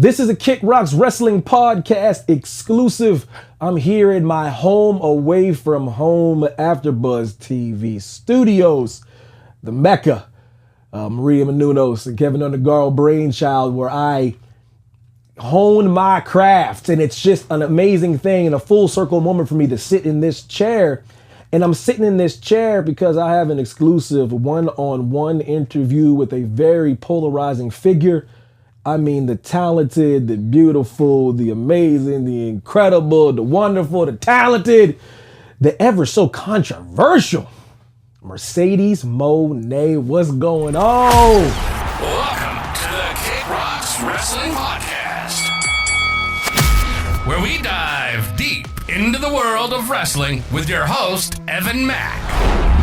This is a Kick Rocks Wrestling Podcast exclusive. I'm here in my home away from home AfterBuzz TV studios, the Mecca, Maria Menounos and Kevin Undergaro brainchild, where I hone my craft. And it's just an amazing thing and a full circle moment for me to sit in this chair. And I'm sitting in this chair because I have an exclusive one-on-one interview with a very polarizing figure. I mean, the talented, the beautiful, the amazing, the incredible, the wonderful, the talented, the ever so controversial Mercedes Moné. What's going on? Welcome to the Kick Rocks Wrestling Podcast, where we dive deep into the world of wrestling with your host, Evan Mack,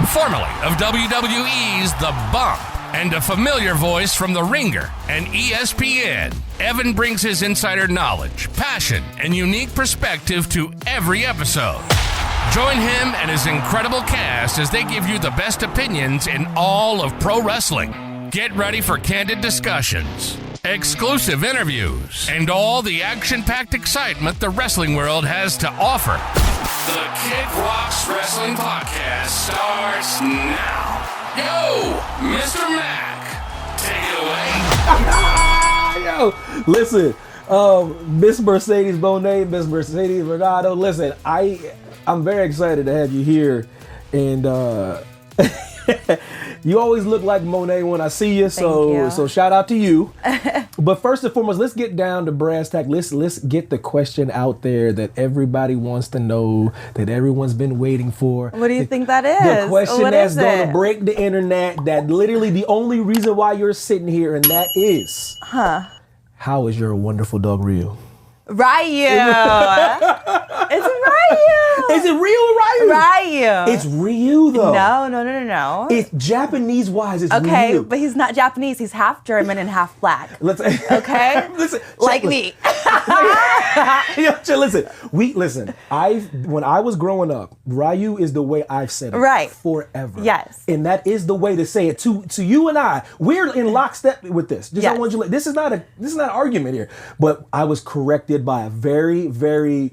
formerly of WWE's The Bump, and a familiar voice from The Ringer and ESPN. Evan brings his insider knowledge, passion, and unique perspective to every episode. Join him and his incredible cast as they give you the best opinions in all of pro wrestling. Get ready for candid discussions, exclusive interviews, and all the action-packed excitement the wrestling world has to offer. The Kick Rocks Wrestling Podcast starts now. Yo, Mr. Mack, take it away. Yo, listen, Miss Mercedes Moné, Miss Mercedes Varnado, listen, I'm very excited to have you here, and you always look like Monet when I see you, so shout out to you. But first and foremost, let's get down to brass tack. Let's get the question out there that everybody wants to know, that everyone's been waiting for. What do you think that is? The question that's going to break the internet, that literally the only reason why you're sitting here, and that is, how is your wonderful dog Ryu? Ryu. It's Ryu. Is it real Ryu? Ryu. It's Ryu though. No. It's Japanese wise. It's okay, Ryu. But he's not Japanese. He's half German and half black. Okay. Listen, like me. Listen. When I was growing up, Ryu is the way I've said it. Right. Forever. Yes. And that is the way to say it to you and I. We're in lockstep with this. Just yes. I want you. This is not an argument here. But I was corrected by a very, very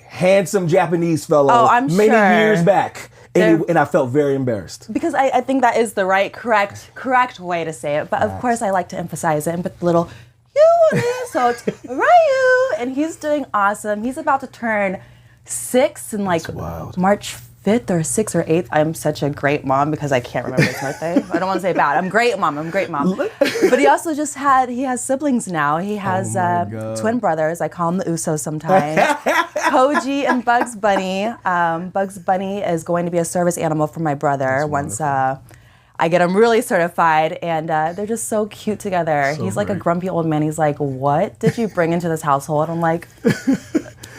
handsome Japanese fellow many years back. And I felt very embarrassed. Because I think that is the right, correct way to say it. But of course I like to emphasize it and put the little you on it. So it's Ryu, and he's doing awesome. He's about to turn 6 in March 5th or 6th or 8th. I'm such a great mom because I can't remember his birthday. I don't want to say bad. I'm great mom. But he also he has siblings now. He has twin brothers. I call them the Usos sometimes. Koji and Bugs Bunny. Bugs Bunny is going to be a service animal for my brother once I get him really certified, and they're just so cute together. He's like a grumpy old man. He's like, what did you bring into this household? I'm like,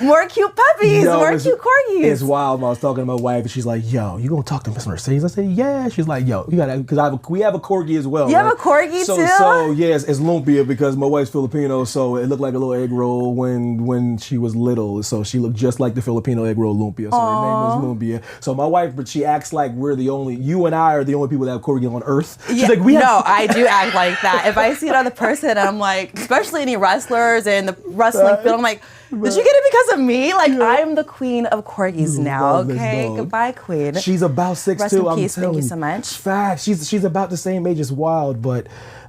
more cute puppies, more cute corgis. It's wild. I was talking to my wife, and she's like, yo, you gonna talk to Miss Mercedes? I said, yeah. She's like, yo, you gotta, because we have a corgi as well. You have a corgi too? So yes, it's lumpia because my wife's Filipino, so it looked like a little egg roll when she was little. So she looked just like the Filipino egg roll lumpia. So her name is Lumpia. So my wife, but she acts like you and I are the only people that have corgi on earth. She's like, I do act like that. If I see another person, I'm like, especially any wrestlers in the wrestling field, I'm like, did you get it because of me? I'm the queen of corgis now, okay? Goodbye, queen. She's about 6'2". Rest in peace. Thank you so much. Fact. She's about the same age as Wild, but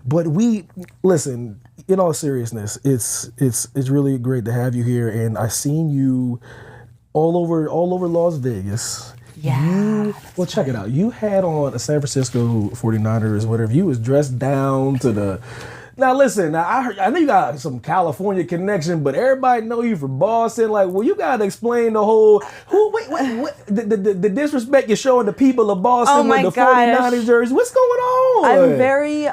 we listen. In all seriousness, it's really great to have you here, and I've seen you all over Las Vegas. Yeah. Check it out. You had on a San Francisco 49ers, whatever. You was dressed down to the. Now listen, I know you got some California connection, but everybody know you from Boston. You gotta explain the whole the disrespect you're showing the people of Boston with the 49ers jerseys. What's going on? I'm very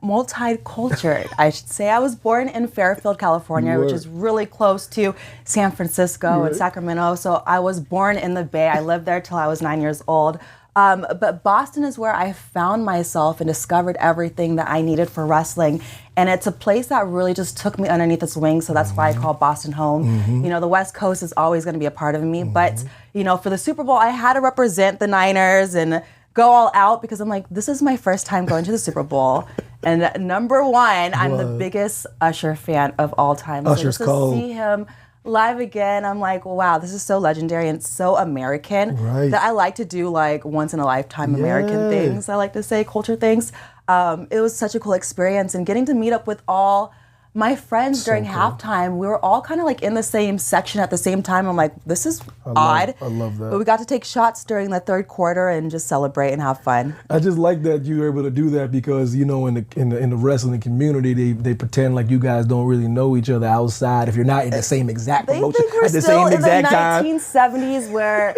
multicultural, I should say. I was born in Fairfield, California, which is really close to San Francisco and Sacramento. So I was born in the Bay. I lived there till I was 9 years old. But Boston is where I found myself and discovered everything that I needed for wrestling. And it's a place that really just took me underneath its wings. So that's why I call Boston home. Mm-hmm. You know, the West Coast is always going to be a part of me. Mm-hmm. But, you know, for the Super Bowl, I had to represent the Niners and go all out because I'm like, this is my first time going to the Super Bowl. And number one, I'm the biggest Usher fan of all time. Usher's so cold. to see him live again, I'm like, wow, this is so legendary and so American that I like to do like once in a lifetime American things. I like to say culture things. It was such a cool experience, and getting to meet up with all my friends during halftime, we were all kind of like in the same section at the same time. I'm like, this is odd. I love that. But we got to take shots during the third quarter and just celebrate and have fun. I just like that you were able to do that because, you know, in the wrestling community, they pretend like you guys don't really know each other outside if you're not in the same exact They promotion think we're at the still same in the exact time. 1970s where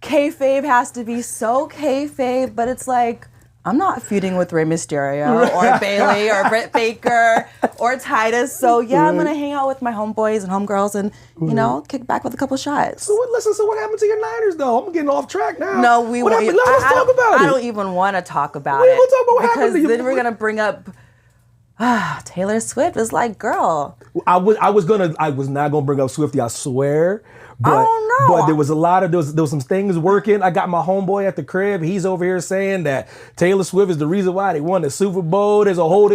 kayfabe has to be so kayfabe, but it's like, I'm not feuding with Rey Mysterio or Bailey or Britt Baker or Titus. So yeah, I'm gonna hang out with my homeboys and homegirls and you know kick back with a couple shots. So what happened to your Niners though? I'm getting off track now. No, we what won't. happened? Let's talk about it. I don't even want to talk about We it don't talk about what happened because to you. then we're gonna bring up Taylor Swift. Is like, girl. I was not gonna bring up Swiftie, I swear. But, Oh, no. But there was there was some things working. I got my homeboy at the crib. He's over here saying that Taylor Swift is the reason why they won the Super Bowl. There's a whole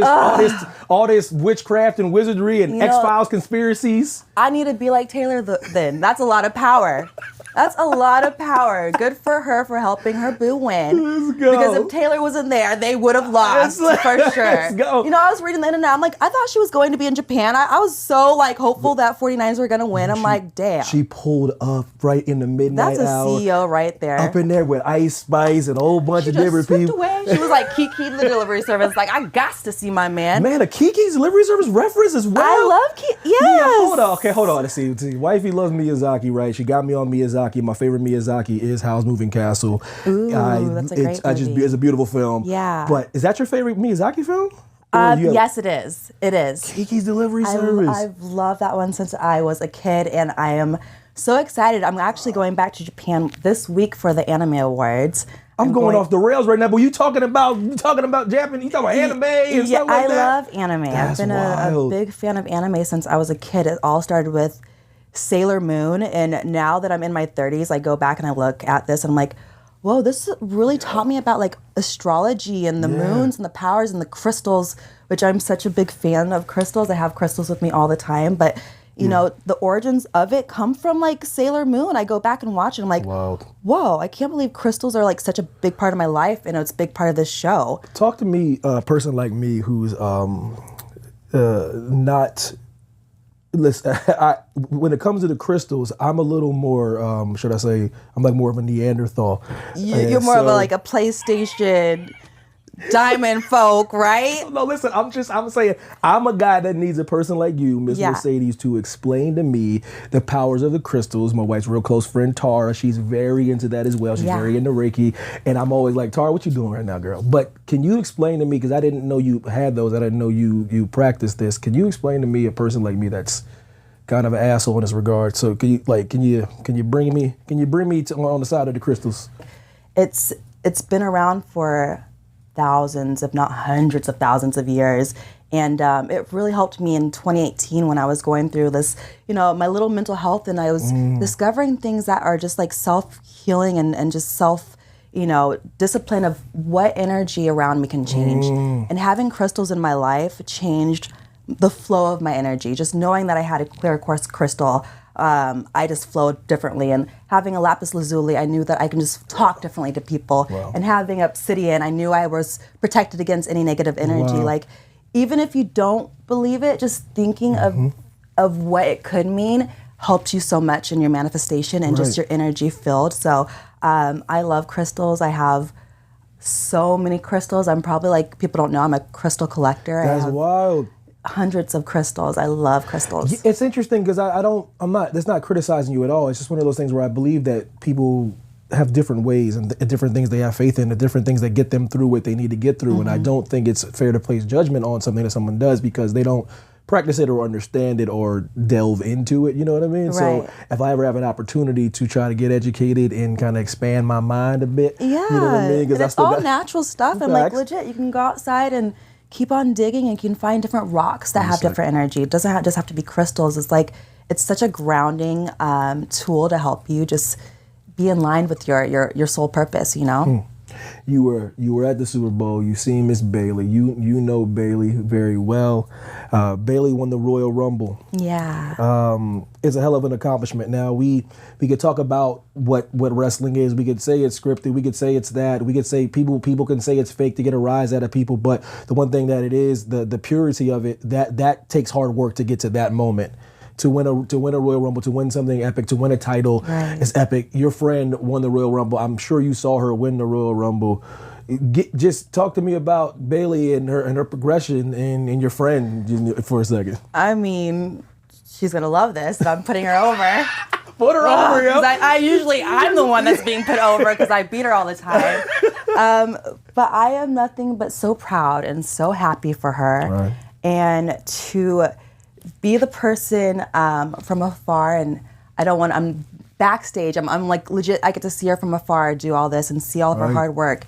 all this witchcraft and wizardry and X-Files conspiracies. I need to be like Taylor then. That's a lot of power. That's a lot of power. Good for her for helping her boo win. Let's go. Because if Taylor wasn't there, they would have lost for sure. Let's go. You know, I was reading the internet. I'm like, I thought she was going to be in Japan. I was so like hopeful that 49ers were going to win. I'm like, damn. She pulled up right in the midnight That's a hour. CEO right there. Up in there with Ice Spice and a whole bunch She of just different slipped people. away. She was like Kiki the delivery service. Like, I got to see my man. Man, a Kiki's delivery service reference as well. I love Kiki. Yes. Yeah, hold on. Let's see. Wifey loves Miyazaki, right? She got me on Miyazaki. My favorite Miyazaki is Howl's Moving Castle. Ooh, that's a great movie. It's a beautiful film. Yeah. But is that your favorite Miyazaki film? Or you have Yes, it is. It is. Kiki's Delivery Service. I've loved that one since I was a kid, and I am so excited. I'm actually going back to Japan this week for the Anime Awards. I'm going off the rails right now, but you talking about Japan, you talking about anime and stuff like that? I love anime. That's I've been a big fan of anime since I was a kid. It all started with Sailor Moon, and now that I'm in my 30s, I go back and I look at this and I'm like, whoa, this really taught me about like astrology and the moons and the powers and the crystals, which I'm such a big fan of crystals. I have crystals with me all the time, but you know, the origins of it come from like Sailor Moon. I go back and watch it. I'm like, whoa, I can't believe crystals are like such a big part of my life, and it's a big part of this show. Talk to me, a person like me who's not. Listen, when it comes to the crystals, I'm a little more, should I say, I'm like more of a Neanderthal. You're more of a PlayStation diamond folk, right? No, listen, I'm saying, I'm a guy that needs a person like you, Miss Mercedes, to explain to me the powers of the crystals. My wife's real close friend, Tara, she's very into that as well. She's very into Reiki. And I'm always like, Tara, what you doing right now, girl? But can you explain to me, because I didn't know you had those, I didn't know you practiced this. Can you explain to me a person like me that's kind of an asshole in this regard? So can you bring me on the side of the crystals? It's been around for thousands, if not hundreds of thousands of years. And it really helped me in 2018 when I was going through this, my little mental health, and I was discovering things that are just like self-healing and just discipline of what energy around me can change. And having crystals in my life changed the flow of my energy. Just knowing that I had a clear quartz crystal, I just flowed differently. And having a lapis lazuli, I knew that I can just talk differently to people. Wow. And having obsidian, I knew I was protected against any negative energy. Wow. Like, even if you don't believe it, just thinking of what it could mean helps you so much in your manifestation and just your energy filled. So I love crystals. I have so many crystals. I'm probably like, people don't know, I'm a crystal collector. That's wild. Hundreds of crystals. I love crystals. It's interesting because that's not criticizing you at all. It's just one of those things where I believe that people have different ways and different things they have faith in, and different things that get them through what they need to get through. And I don't think it's fair to place judgment on something that someone does because they don't practice it or understand it or delve into it. You know what I mean? Right. So if I ever have an opportunity to try to get educated and kind of expand my mind a bit, you know what I mean? And it's all natural stuff. And like legit, you can go outside and keep on digging and you can find different rocks that have different energy. It doesn't just have to be crystals. It's like, it's such a grounding tool to help you just be in line with your soul purpose, You were at the Super Bowl. You seen Miss Bailey. You know Bailey very well. Bailey won the Royal Rumble. Yeah. It's a hell of an accomplishment. Now we could talk about what wrestling is. We could say it's scripted. We could say it's that. We could say people can say it's fake to get a rise out of people. But the one thing that it is, the purity of it, that takes hard work to get to that moment. To win a Royal Rumble, to win something epic, to win a title is epic. Your friend won the Royal Rumble. I'm sure you saw her win the Royal Rumble. Just talk to me about Bailey and her progression and your friend for a second. I mean, she's gonna love this, and I'm putting her over. Put her over, yo. I'm the one that's being put over because I beat her all the time. But I am nothing but so proud and so happy for her, and to be the person from afar. And I'm backstage. I'm like legit. I get to see her from afar do all this and see all of her hard work,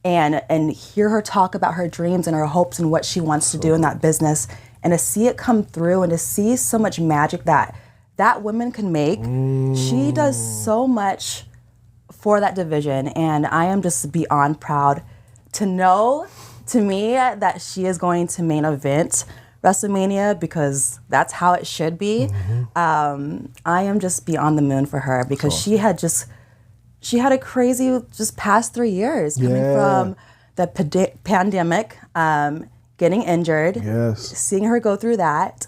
and hear her talk about her dreams and her hopes and what she wants to do in that business, and to see it come through and to see so much magic that women can make. She does so much for that division, and I am just beyond proud to know, to me, that she is going to main event WrestleMania, because that's how it should be. I am just beyond the moon for her, because she had a crazy just past 3 years coming from the pandemic, getting injured, seeing her go through that,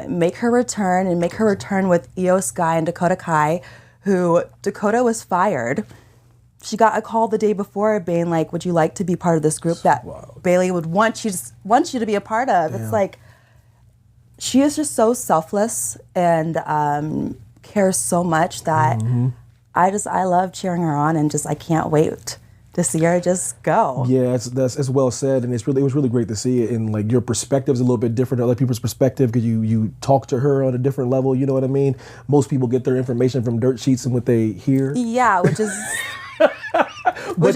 make her return with Io Sky and Dakota Kai, who Dakota was fired. She got a call the day before being like, would you like to be part of this group that Bailey would want you to be a part of? It's like, she is just so selfless and cares so much that I love cheering her on, and I can't wait to see her just go. Yeah, it's well said, and it was really great to see it. And like, your perspective's a little bit different than other people's perspective, because you talk to her on a different level. You know what I mean? Most people get their information from dirt sheets and what they hear. Yeah, which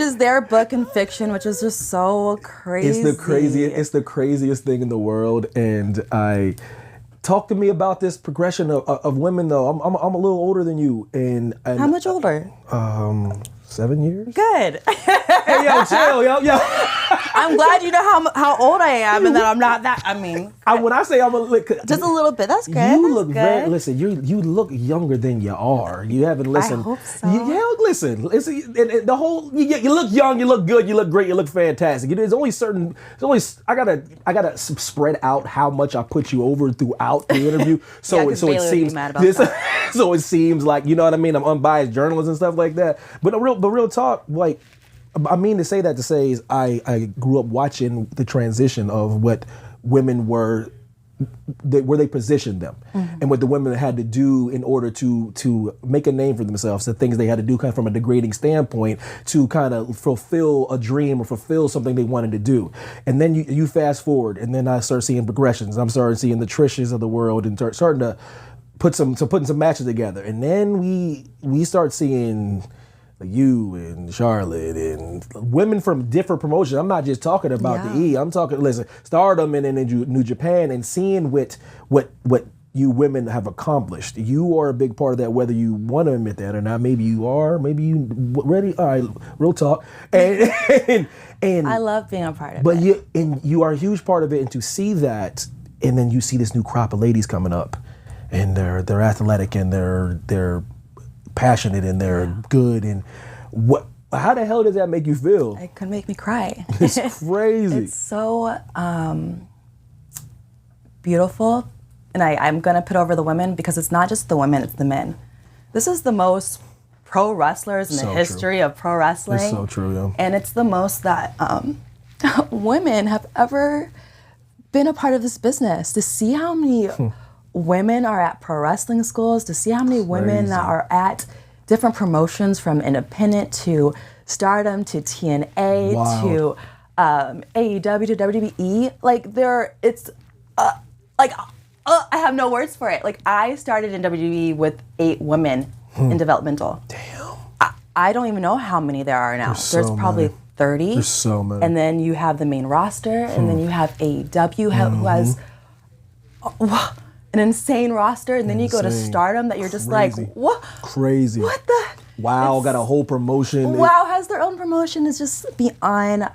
is their book and fiction, which is just so crazy. It's the craziest thing in the world. And talk to me about this progression of women, though. I'm a little older than you, and how much older? 7 years. Good. Hey, yo, chill, yo. I'm glad you know how old I am, and that I'm not that. I mean, when I say I'm just a little bit. That's good. You look very. Listen, you look younger than you are. You haven't listened. I hope so. Listen. And the whole. You look young. You look good. You look great. You look fantastic. There's only certain. I gotta spread out how much I put you over throughout the interview. So it seems. So it seems like, you know what I mean. I'm unbiased journalist and stuff like that. But real talk, like, I mean to say that to say is I grew up watching the transition of what women were, where they positioned them, and what the women had to do in order to make a name for themselves, the things they had to do kind of from a degrading standpoint to kind of fulfill a dream or fulfill something they wanted to do. And then you fast forward, and then I start seeing progressions. I'm starting seeing the Trishas of the world and starting to putting some matches together. And then we start seeing you and Charlotte and women from different promotions. I'm not just talking about the E. I'm talking, Stardom and New Japan, and seeing what you women have accomplished. You are a big part of that, whether you want to admit that or not. Maybe you are. Maybe you ready. All right, real talk. And I love being a part of it. But you are a huge part of it, and to see that, and then you see this new crop of ladies coming up, and they're athletic, and they're passionate, and they're good, and how the hell does that make you feel? It could make me cry. It's crazy. It's so beautiful, and I'm gonna put over the women, because it's not just the women, it's the men. This is the most pro wrestlers in the history of pro wrestling. It's so true, yeah. And it's the most that women have ever been a part of this business. To see how many women are at pro wrestling schools, to see how many women that are at different promotions, from independent to Stardom to TNA to AEW to WWE. I have no words for it. Like, I started in WWE with 8 women in developmental. Damn. I don't even know how many there are now. There's probably 30. There's so many. And then you have the main roster, and then you have AEW who has an insane roster, and then you go to Stardom that you're just like, what? Crazy. What the? Wow got a whole promotion. Wow has their own promotion. It's just beyond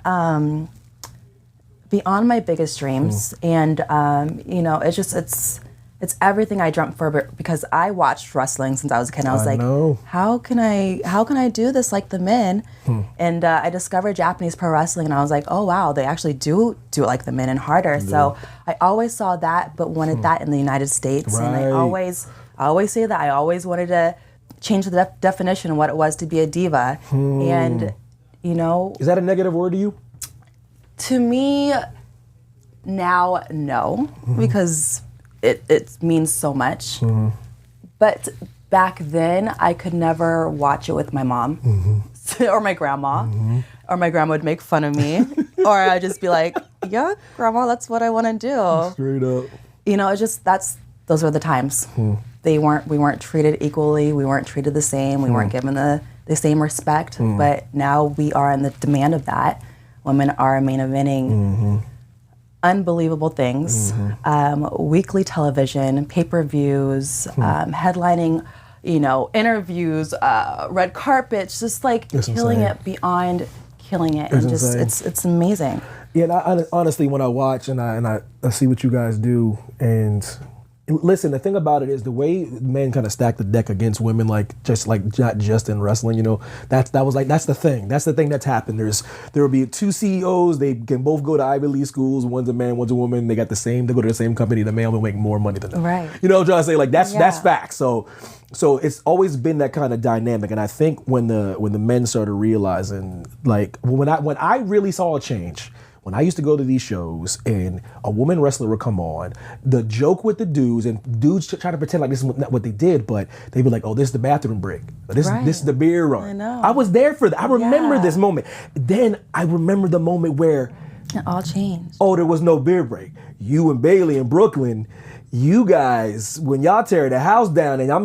my biggest dreams, and it's everything I dreamt for. Because I watched wrestling since I was a kid. And I was like, how can I do this like the men? And I discovered Japanese pro wrestling, and I was like, oh wow, they actually do it like the men and harder. So I always saw that, but wanted that in the United States. Right. And I always say that I always wanted to change the definition of what it was to be a diva. And is that a negative word to you? To me, now, no, because it means so much. But back then, I could never watch it with my mom or my grandma, or my grandma would make fun of me, or I'd just be like, yeah, grandma, that's what I want to do. Straight up. It's just, those were the times. We weren't treated equally. We weren't treated the same. We weren't given the same respect. But now we are in the demand of that. Women are main eventing unbelievable things. Weekly television, pay-per-views, headlining, interviews, red carpets, just like killing it beyond killing it. And just it's amazing. Yeah, and I honestly, when I watch and I see what you guys do, and listen, the thing about it is the way men kind of stack the deck against women, not just in wrestling, that's the thing. That's the thing that's happened. There will be two CEOs. They can both go to Ivy League schools. One's a man, one's a woman. They go to the same company. The man will make more money than them. Right. You know what I'm trying to say? That's facts. So it's always been that kind of dynamic. And I think when the men started realizing, when I really saw a change. When I used to go to these shows and a woman wrestler would come on, the joke with the dudes, and dudes try to pretend like this is not what they did, but they'd be like, oh, this is the bathroom break. This is the beer run. I know. I was there for that. I remember this moment. Then I remember the moment where it all changed. Oh, there was no beer break. You and Bailey in Brooklyn, you guys, when y'all tear the house down, and I'm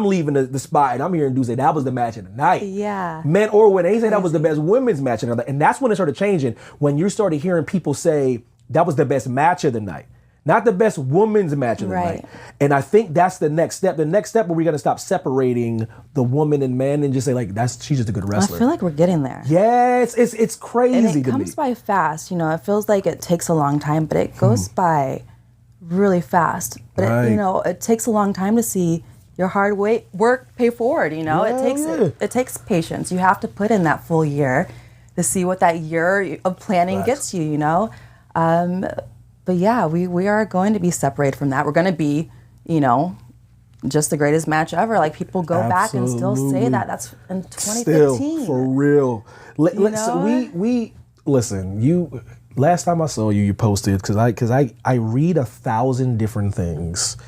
leaving the spot, and I'm hearing dudes say that was the match of the night. Yeah. Men or women, they say that was the best women's match of the night. And that's when it started changing, when you started hearing people say that was the best match of the night. Not the best women's match of the night. And I think that's the next step. The next step where we're going to stop separating the woman and man and just say, she's just a good wrestler. I feel like we're getting there. Yeah, it's crazy to me. And it comes by fast. It feels like it takes a long time, but it goes by really fast. But it takes a long time to see your hard work pay forward. It takes patience. You have to put in that full year to see what that year of planning gets you. But yeah, we are going to be separated from that. We're going to be, just the greatest match ever. People go back and still say that. That's in 2015. Still, for real. We listen. You. Last time I saw you, you posted because I read 1,000 different things,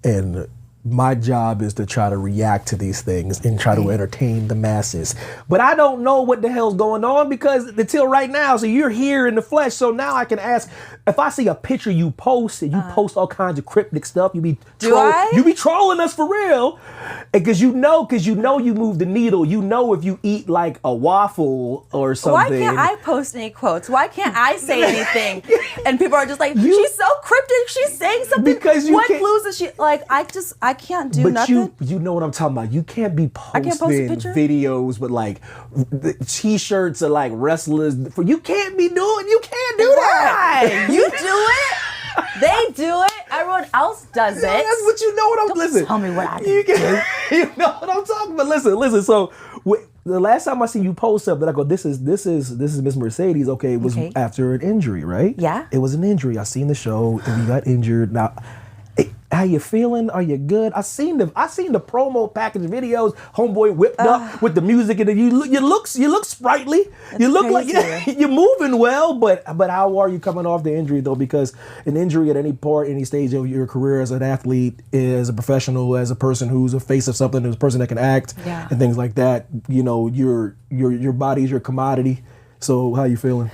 and my job is to try to react to these things and try to entertain the masses. But I don't know what the hell's going on because until right now, so you're here in the flesh. So now I can ask, if I see a picture you post and you post all kinds of cryptic stuff, you be trolling us for real. Because you know you move the needle. If you eat like a waffle or something. Why can't I post any quotes? Why can't I say anything? And people are just like, she's so cryptic. She's saying something. Because you what can't, clues is she like? I can't do nothing. You know what I'm talking about. You can't be posting videos with the t-shirts of wrestlers. You can't do that. You do it. They do it. Everyone else does it. That's what you know what I'm listening. Tell me what I can do. You know what I'm talking about. Listen. So the last time I see you post something, I go, this is Miss Mercedes. Okay, it was after an injury, right? Yeah. It was an injury. I seen the show and you got injured. Now, how you feeling? Are you good? I seen the promo package videos. Homeboy whipped up with the music, and you look sprightly. You look crazy. like you're moving well. But how are you coming off the injury though? Because an injury at any stage of your career as an athlete, as a professional, as a person who's a face of something, as a person that can act and things like that. Your body's your commodity. So how you feeling?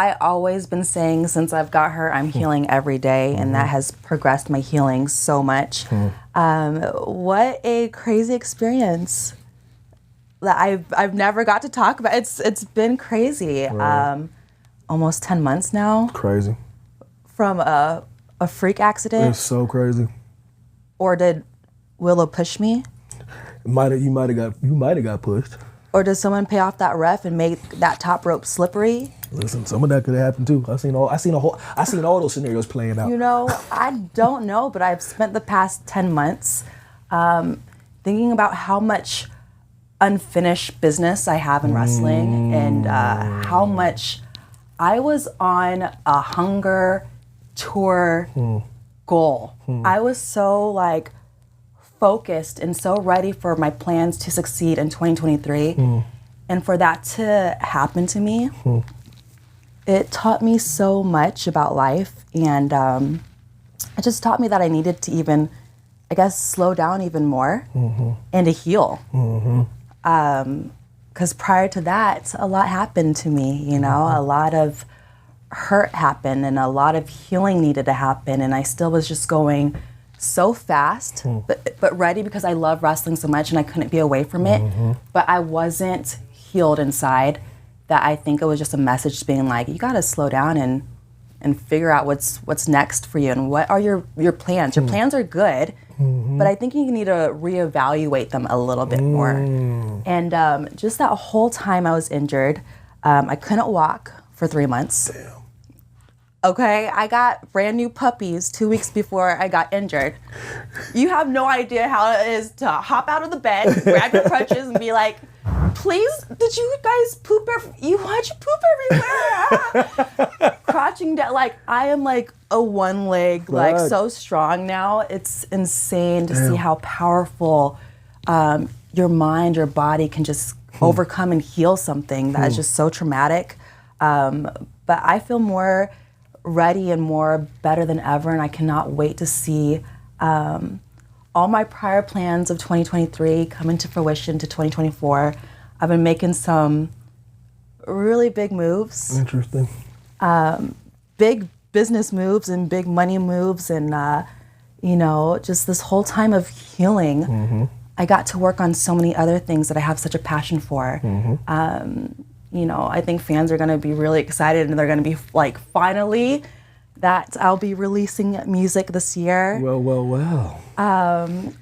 I always been saying since I've got her, I'm healing every day, and that has progressed my healing so much. What a crazy experience that I've never got to talk about. It's been crazy. Right. Almost 10 months now. Crazy. From a freak accident. It's so crazy. Or did Willow push me? You might have got pushed. Or does someone pay off that ref and make that top rope slippery? Listen, some of that could have happened too. I seen all those scenarios playing out. You know, I don't know, but I've spent the past 10 months thinking about how much unfinished business I have in wrestling and how much I was on a hunger tour goal. I was so like focused and so ready for my plans to succeed in 2023. And for that to happen to me, it taught me so much about life. And it just taught me that I needed to even, I guess, slow down even more and to heal. Because prior to that, a lot happened to me, you know, a lot of hurt happened and a lot of healing needed to happen. And I still was just going so fast, but ready because I love wrestling so much and I couldn't be away from it. But I wasn't healed inside. That I think it was just a message being like, you gotta slow down and figure out what's next for you and what are your plans. Your plans are good, but I think you need to reevaluate them a little bit more. And just that whole time I was injured, I couldn't walk for 3 months. Damn. Okay, I got brand new puppies 2 weeks before I got injured. You have no idea how it is to hop out of the bed, grab your crutches, and be like, please, did you guys poop why'd you poop everywhere? Crouching down, like, I am like a one leg, like so strong now. It's insane to see how powerful your mind, your body can just overcome and heal something that is just so traumatic. But I feel more ready and more better than ever, and I cannot wait to see all my prior plans of 2023 come into fruition to 2024. I've been making some really big moves. Interesting. Big business moves and big money moves and, you know, just this whole time of healing. I got to work on so many other things that I have such a passion for. You know, I think fans are going to be really excited and they're going to be like, finally, that I'll be releasing music this year. Well.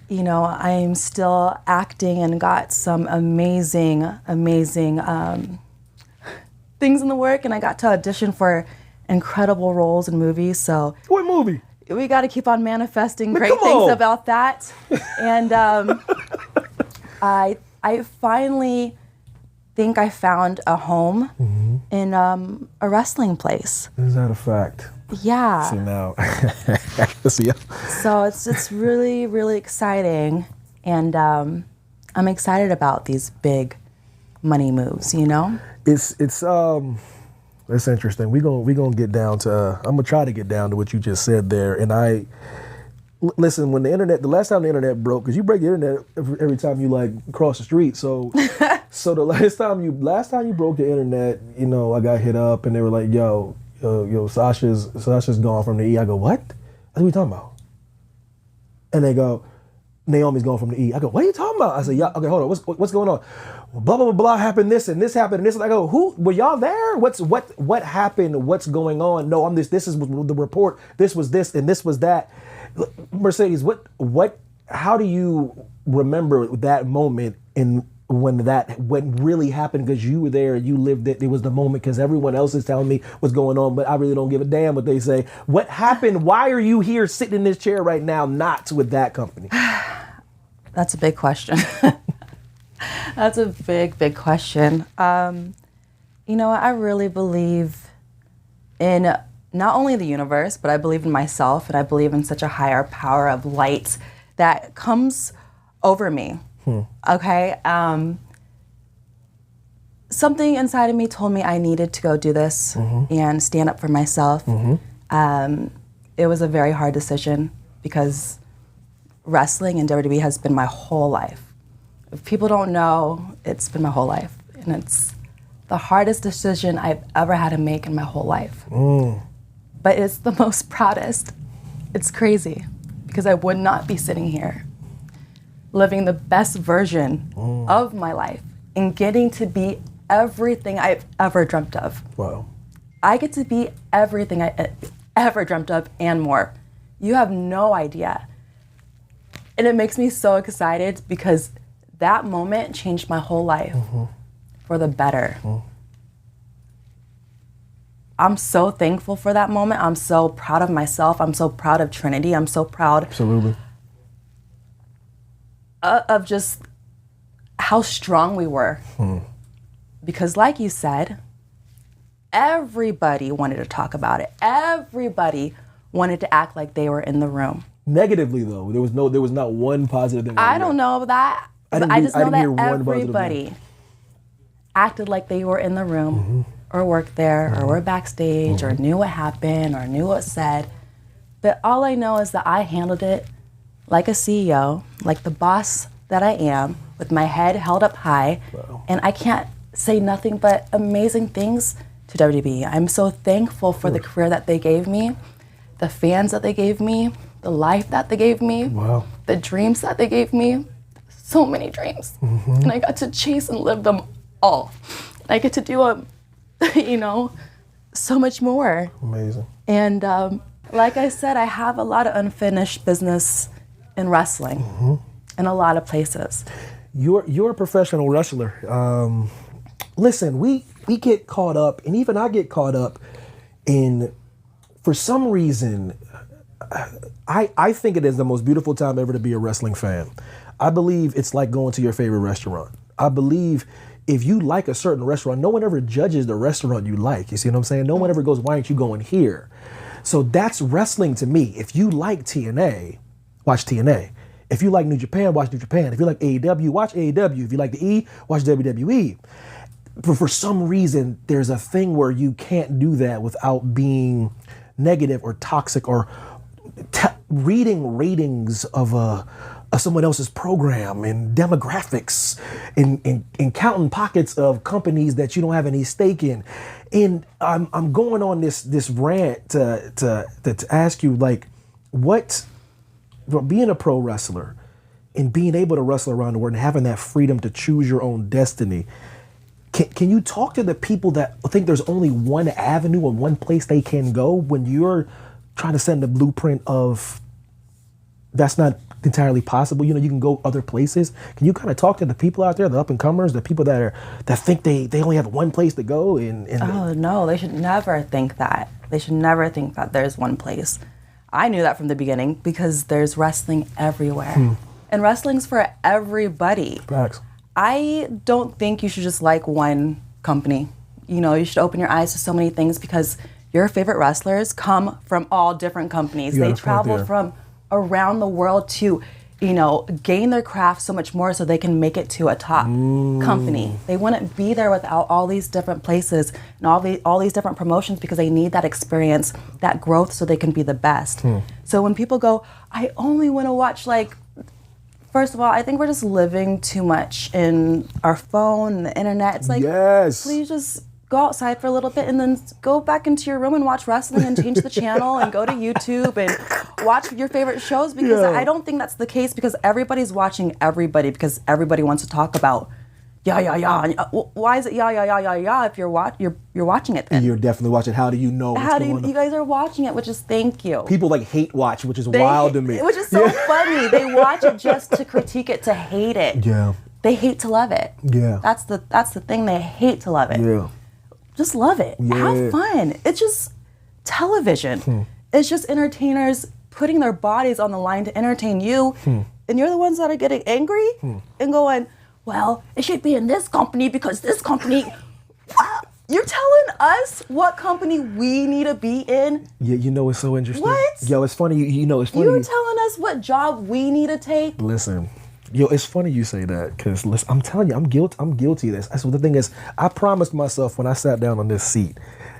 You know, I'm still acting and got some amazing things in the work, and I got to audition for incredible roles in movies. So What movie? we got to keep on manifesting great things about that. And I finally think I found a home in a wrestling place. Is that a fact? Yeah. See now. See ya. So it's really, really exciting, and I'm excited about these big money moves, you know? It's interesting. We gonna get down to I'm gonna try to get down to what you just said there. And listen, when the last time the internet broke, because you break the internet every time you like cross the street. So so the last time you broke the internet, you know, I got hit up and they were like, yo, Sasha's gone from the E. I go, what? What are we talking about? And they go, Naomi's gone from the E. I go, what are you talking about? I said, yeah, okay, hold on, what's going on? Well, blah, blah, blah, blah, happened this and this happened and this. And I go, who, were y'all there? What happened? What's going on? No, this is the report. This was this and this was that. Mercedes, how do you remember that moment in when really happened, because you were there and you lived it? It was the moment, because everyone else is telling me what's going on, but I really don't give a damn what they say. What happened? Why are you here sitting in this chair right now, not with that company? That's a big question. That's a big question. You know, I really believe in not only the universe, but I believe in myself, and I believe in such a higher power of light that comes over me. Okay. Something inside of me told me I needed to go do this and stand up for myself. It was a very hard decision because wrestling and WWE has been my whole life. If people don't know, it's been my whole life. And it's the hardest decision I've ever had to make in my whole life. But it's the most proudest. It's crazy because I would not be sitting here living the best version of my life and getting to be everything I've ever dreamt of. Wow. I get to be everything I ever dreamt of and more. You have no idea. And it makes me so excited because that moment changed my whole life for the better. I'm so thankful for that moment. I'm so proud of myself. I'm so proud of Trinity. I'm so proud Absolutely. Of just how strong we were. Because like you said, everybody wanted to talk about it. Everybody wanted to act like they were in the room. Negatively though, there was not one positive thing. I don't know that. I just know that everybody acted like they were in the room or worked there or were backstage or knew what happened or knew what said. But all I know is that I handled it like a CEO, like the boss that I am, with my head held up high. Wow. And I can't say nothing but amazing things to WWE. I'm so thankful for the career that they gave me, the fans that they gave me, the life that they gave me, the dreams that they gave me. So many dreams. And I got to chase and live them all. I get to do so much more. Amazing. And like I said, I have a lot of unfinished business in wrestling in a lot of places. You're a professional wrestler. Listen, we get caught up, and even I get caught up in, for some reason, I think it is the most beautiful time ever to be a wrestling fan. I believe it's like going to your favorite restaurant. I believe if you like a certain restaurant, no one ever judges the restaurant you like. You see what I'm saying? No one ever goes, why aren't you going here? So that's wrestling to me. If you like TNA, watch TNA. If you like New Japan, watch New Japan. If you like AEW, watch AEW. If you like the E, watch WWE. But for some reason, there's a thing where you can't do that without being negative or toxic or reading ratings of someone else's program and demographics and counting pockets of companies that you don't have any stake in. And I'm going on this rant to ask you, like, what, being a pro wrestler and being able to wrestle around the world and having that freedom to choose your own destiny, can you talk to the people that think there's only one avenue or one place they can go when you're trying to send the blueprint of that's not entirely possible? You can go other places. Can you kind of talk to the people out there, the up and comers, the people that think they only have one place to go? Oh no, they should never think that. They should never think that there's one place. I knew that from the beginning because there's wrestling everywhere. And wrestling's for everybody. Facts. I don't think you should just like one company. You should open your eyes to so many things because your favorite wrestlers come from all different companies. They travel from around the world to, gain their craft so much more so they can make it to a top company. They wouldn't be there without all these different places and all these different promotions because they need that experience, that growth so they can be the best. So when people go, I only want to watch, first of all, I think we're just living too much in our phone and the internet. It's like, please just go outside for a little bit and then go back into your room and watch wrestling and change the channel and go to YouTube and watch your favorite shows because I don't think that's the case because everybody's watching everybody because everybody wants to talk about why is it if you're watching it then? You're definitely watching. How do you know what's going on? You guys are watching it, which is thank you. People hate watch, which is wild to me. Which is so funny. They watch it just to critique it, to hate it. Yeah. They hate to love it. Yeah. That's the thing. They hate to love it. Yeah. Just love it. Yeah. Have fun. It's just television. It's just entertainers putting their bodies on the line to entertain you. And you're the ones that are getting angry and going, well, it should be in this company because this company... You're telling us what company we need to be in? Yeah, it's so interesting. What? Yo, it's funny. It's funny. You're telling us what job we need to take? Listen. It's funny you say that because I'm telling you, I'm guilty of this. So the thing is, I promised myself when I sat down on this seat,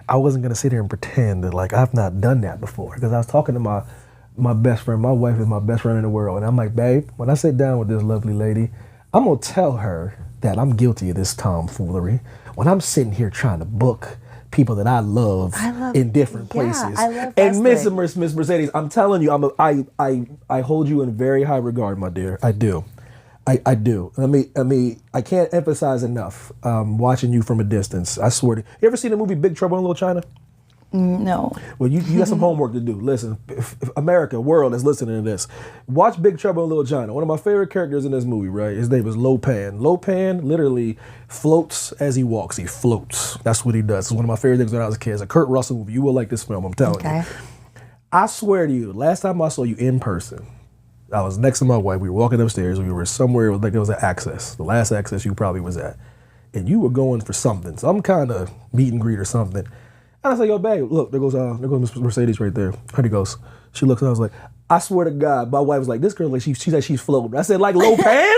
I wasn't going to sit here and pretend that I've not done that before because I was talking to my best friend. My wife is my best friend in the world. And I'm like, babe, when I sit down with this lovely lady, I'm going to tell her that I'm guilty of this tomfoolery when I'm sitting here trying to book people that I love in different places. I love and Miss Mercedes, I'm telling you, I hold you in very high regard, my dear. I do. I do. I can't emphasize enough watching you from a distance. I swear to you. Ever seen the movie Big Trouble in Little China? No. Well, you got some homework to do. Listen, if America, world is listening to this. Watch Big Trouble in Little China. One of my favorite characters in this movie, right? His name is Lopan. Lopan literally floats as he walks. He floats. That's what he does. It's one of my favorite things when I was a kid. It's a Kurt Russell movie. You will like this film, I'm telling you. I swear to you, last time I saw you in person, I was next to my wife. We were walking upstairs. We were somewhere, like it was at Access, the last Access you probably was at. And you were going for something, some kind of meet and greet or something. And I said, yo, babe, look, there goes Miss Mercedes right there. There he goes. She looks and I was like, I swear to God, my wife was like, this girl, like she said she's floating. I said, like Lopan?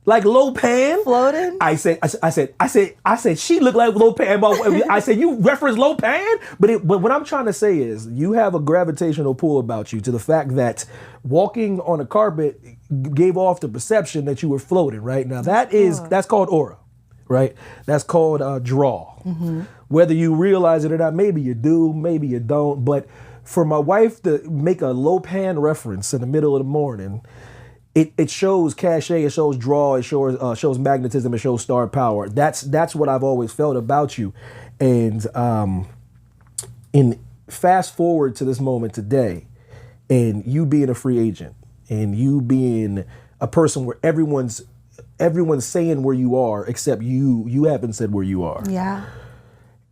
Like Lopan? Floating? I said, she looked like Lopan. I said, you reference Lopan? But what I'm trying to say is, you have a gravitational pull about you to the fact that walking on a carpet gave off the perception that you were floating, right? Now that's called aura, right? That's called draw. Mm-hmm. Whether you realize it or not, maybe you do, maybe you don't. But for my wife to make a Lopan reference in the middle of the morning, it shows cachet, it shows draw, it shows magnetism, it shows star power. That's what I've always felt about you. And in fast forward to this moment today, and you being a free agent, and you being a person where everyone's saying where you are, except you haven't said where you are. Yeah.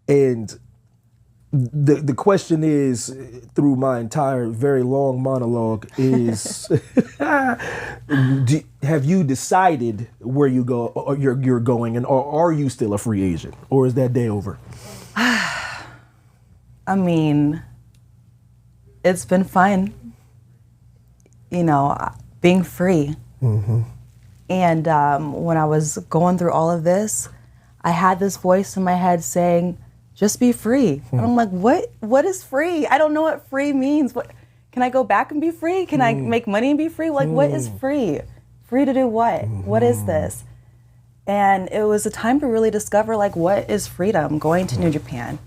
And the question is, through my entire very long monologue, is have you decided where you go, or you're going, and or are you still a free agent, or is that day over? I mean, it's been fun, being free. Mm-hmm. And when I was going through all of this, I had this voice in my head saying, just be free. And I'm like, what is free? I don't know what free means. What can I go back and be free? Can I make money and be free? Like, what is free? Free to do what? What is this? And it was a time to really discover, like, what is freedom? Going to New Japan.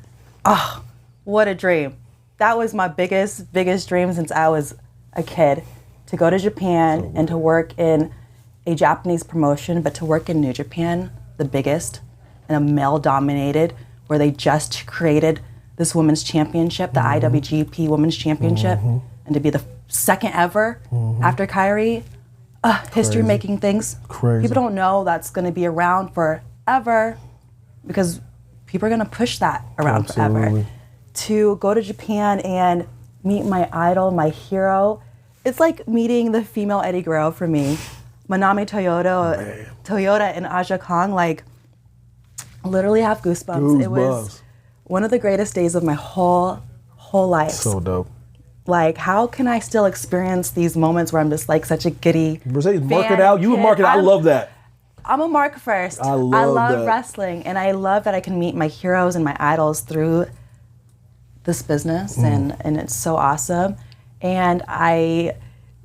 Oh, what a dream. That was my biggest dream since I was a kid, to go to Japan and to work in a Japanese promotion, but to work in New Japan, the biggest, and a male-dominated, where they just created this women's championship, the IWGP Women's Championship, and to be the second ever after Kyrie. History-making things. Crazy. People don't know that's going to be around forever, because people are going to push that around forever. To go to Japan and meet my idol, my hero, it's like meeting the female Eddie Guerrero for me. Manami Toyota and Aja Kong, like, literally have goosebumps. It was one of the greatest days of my whole life. So dope. Like, how can I still experience these moments where I'm just like such a giddy Mercedes, mark it out. You would mark it out. I love that. I'm a mark first. I love wrestling, and I love that I can meet my heroes and my idols through this business, and it's so awesome. And I,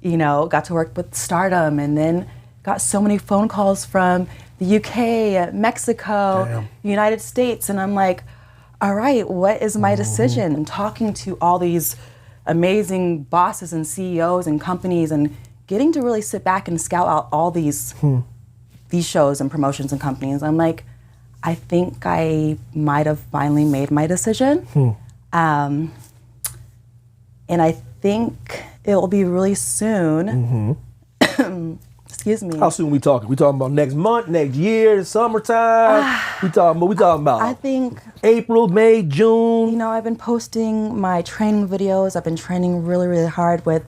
got to work with Stardom, and then got so many phone calls from the UK, Mexico, United States, and I'm like, all right, what is my decision? And talking to all these amazing bosses and CEOs and companies, and getting to really sit back and scout out all these shows and promotions and companies. I'm like, I think I might have finally made my decision. And I think it will be really soon. Excuse me. How soon we talking? We talking about next month, next year, summertime? we talking about? I think April, May, June. I've been posting my training videos. I've been training really, really hard with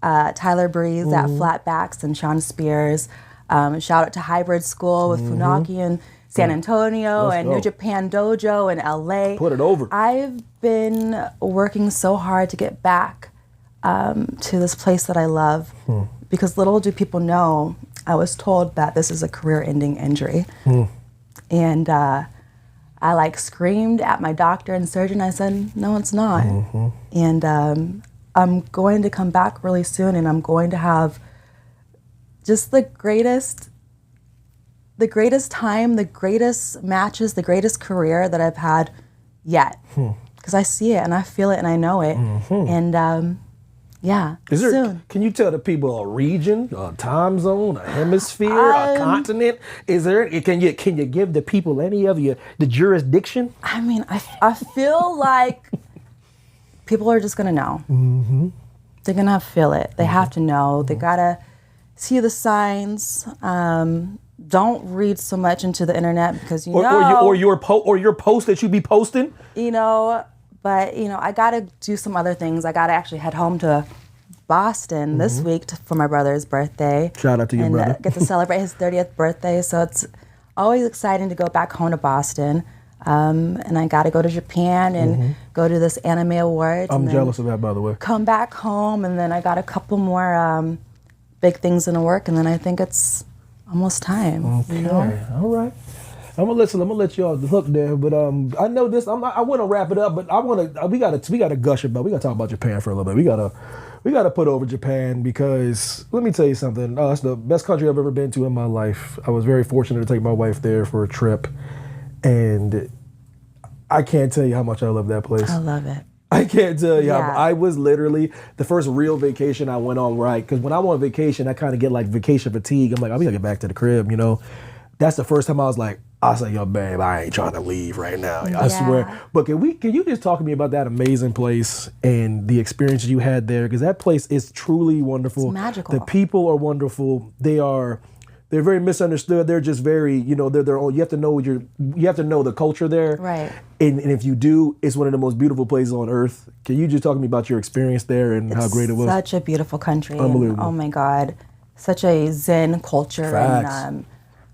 Tyler Breeze at Flatbacks and Sean Spears. Shout out to Hybrid School with Funaki in San Antonio, and New Japan Dojo in LA. Put it over. I've been working so hard to get back to this place that I love. Because little do people know, I was told that this is a career-ending injury. And I screamed at my doctor and surgeon. I said, no, it's not. And I'm going to come back really soon, and I'm going to have just the greatest time, the greatest matches, the greatest career that I've had yet. Because I see it and I feel it and I know it. And yeah, soon. Can you tell the people a region, a time zone, a hemisphere, a continent? Is there? Can you give the people any of the jurisdiction? I mean, I feel like people are just gonna know. Mm-hmm. They're gonna feel it. They have to know. They gotta see the signs. Don't read so much into the internet because or your post that you be posting. But I gotta do some other things. I gotta actually head home to Boston this week for my brother's birthday. Shout out to your brother. Get to celebrate his 30th birthday. So it's always exciting to go back home to Boston. And I got to go to Japan and go to this anime awards. I'm jealous of that, by the way. Come back home, and then I got a couple more big things in the work, and then I think it's almost time. Okay, all right. I'm gonna let you off the hook there, but I know this. I want to wrap it up, but we gotta gush about. We gotta talk about Japan for a little bit. We gotta put over Japan because let me tell you something. It's the best country I've ever been to in my life. I was very fortunate to take my wife there for a trip. And I can't tell you how much I love that place. I love it. I can't tell you how I was literally the first real vacation I went on, right? Because when I went on vacation, I kind of get like vacation fatigue. I'm like, we gotta get back to the crib, That's the first time I was like, I said, yo, babe, I ain't trying to leave right now. I swear. But can you just talk to me about that amazing place and the experience you had there? Because that place is truly wonderful. It's magical. The people are wonderful. They're very misunderstood. They're just very, they're their own. You have to know the culture there. Right. And if you do, it's one of the most beautiful places on earth. Can you just talk to me about your experience there and how great it was? Such a beautiful country. Unbelievable. And, oh my God, such a Zen culture. Facts. And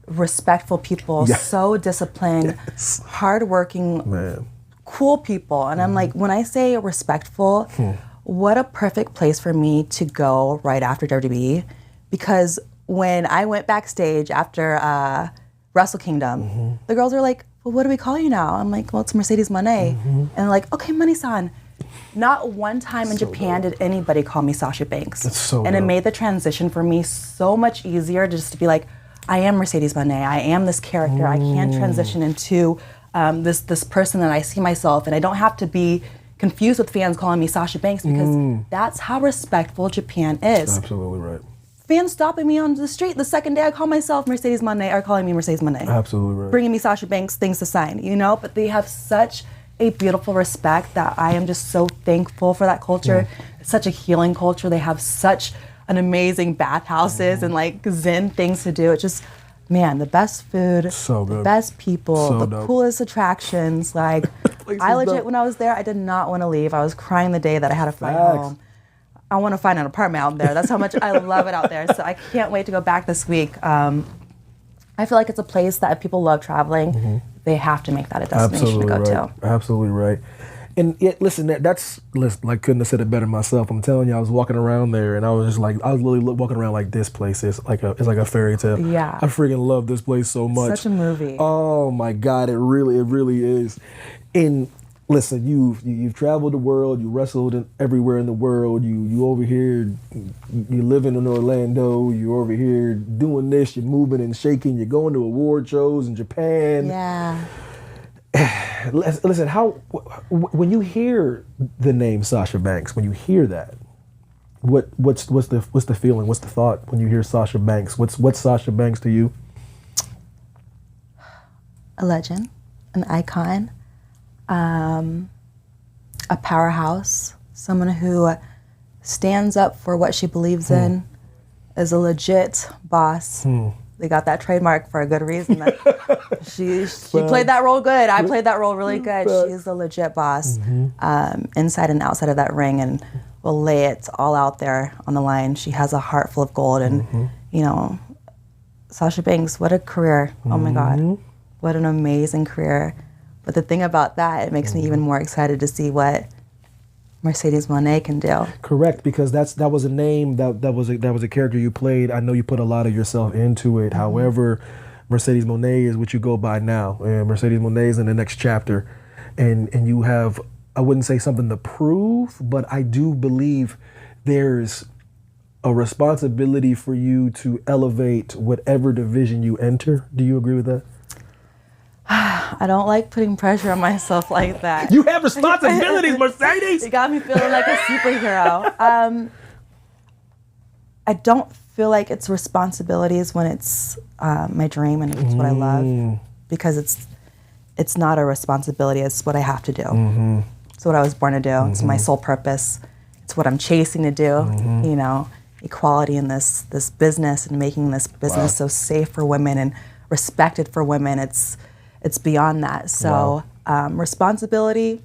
respectful people, so disciplined, hardworking, man, cool people. And I'm like, when I say respectful, what a perfect place for me to go right after WWE, because when I went backstage after Wrestle Kingdom, the girls were like, well, what do we call you now? I'm like, well, it's Mercedes Moné. And they're like, okay, Money-san. Not one time in Japan did anybody call me Sasha Banks. That's so and dope. it made the transition for me so much easier just to be like, I am Mercedes Moné. I am this character. I can transition into this person that I see myself, and I don't have to be confused with fans calling me Sasha Banks because that's how respectful Japan is. Absolutely right. Fans stopping me on the street the second day I call myself Mercedes Moné are calling me Mercedes Moné. Absolutely right. Bringing me Sasha Banks things to sign, But they have such a beautiful respect that I am just so thankful for that culture. It's such a healing culture. They have such an amazing bathhouses and like Zen things to do. It's just, man, the best food, so good. The best people, So the dope. coolest attractions. Like, I legit, when I was there, I did not want to leave. I was crying the day that I had to fly home. I want to find an apartment out there. That's how much I love it out there. So I can't wait to go back this week. I feel like it's a place that if people love traveling, they have to make that a destination to go to. Absolutely right. And yet, listen, I couldn't have said it better myself. I'm telling you, I was walking around there, and I was literally walking around like this place is like a fairy tale. Yeah. I freaking love this place so much. Such a movie. Oh my God, it really is. And listen, you've traveled the world, you wrestled everywhere in the world. You over here, you living in Orlando. You're over here doing this. You're moving and shaking. You're going to award shows in Japan. Yeah. Listen, when you hear the name Sasha Banks, when you hear that, what's the feeling? What's the thought when you hear Sasha Banks? What's Sasha Banks to you? A legend, an icon, a powerhouse, someone who stands up for what she believes in, is a legit boss. They got that trademark for a good reason. She played that role good. I played that role really good. She's a legit boss, inside and outside of that ring, and will lay it all out there on the line. She has a heart full of gold, and Sasha Banks, what a career! Oh my God, what an amazing career! But the thing about that, it makes me even more excited to see what Mercedes Moné can do. Correct, because that was a name, that was a character you played. I know you put a lot of yourself into it. However, Mercedes Moné is what you go by now. And Mercedes Moné is in the next chapter. And you have, I wouldn't say something to prove, but I do believe there's a responsibility for you to elevate whatever division you enter. Do you agree with that? I don't like putting pressure on myself like that. You have responsibilities, Mercedes! You got me feeling like a superhero. I don't feel like it's responsibilities when it's my dream and it's what I love, because it's not a responsibility, it's what I have to do. It's what I was born to do. It's my sole purpose. It's what I'm chasing to do. You know, equality in this business and making this business so safe for women and respected for women. It's beyond that. So responsibility,